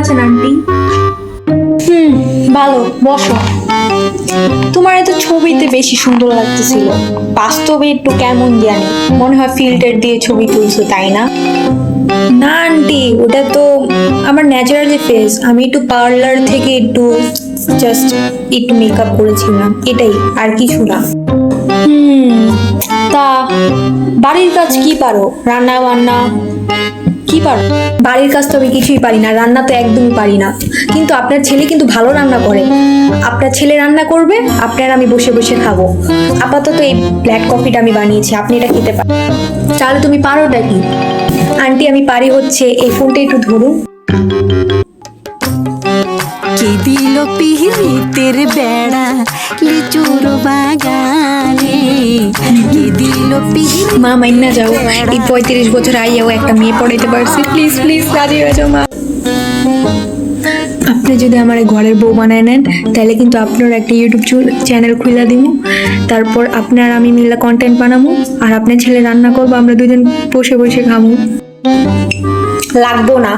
আছেন আন্টি? ভালো, বসো। তোমার এত ছবিতে বেশি সুন্দর লাগতেছিল, বাস্তবে একটু কেমন জানি, মনে হয় ফিল্টার দিয়ে ছবি তুলছো, তাই না? না আন্টি, ওটা তো আমার ন্যাচারালি ফেস। আমি একটু পার্লার থেকে একটু জাস্ট একটু মেকআপ করেছিলাম, এটাই, আর কিছু না। তা বাড়ির কাজ কি পারো? রান্না বান্না কি পারো? বাড়ির কাজ তো আমি কিছুই পারি না, রান্না তো একদমই পারি না। কিন্তু আপনার ছেলে কিন্তু ভালো রান্না করে। আপনার ছেলে রান্না করবে, আপনার আমি বসে বসে খাবো। আপাতত এই ব্ল্যাক কফিটা আমি বানিয়েছি, আপনি এটা খেতে পারেন। তাহলে তুমি পারোটা কি? আন্টি আমি পারি হচ্ছে, এই ফোনটা একটু ধরুন। কে দিল পিহিতের বেড়া লিচুর বাগানে, কে দিল মা মাইন্না যাও, এই 35 বছর আইয়াও একটা মেয়ে পড়াইতে পারছি, প্লিজ প্লিজ রাজি হয়ে যাও মা। আপনি যদি আমার এই ঘরের বউ বানায় নেন, তাহলে কিন্তু আপনার একটা ইউটিউব চ্যানেল খুলে দিব। তারপর আপনার আমি মিলে কন্টেন্ট বানাবো, আর আপনার ছেলে রান্না করবো, আমরা দুজন বসে বসে খাবো। লাগবো না।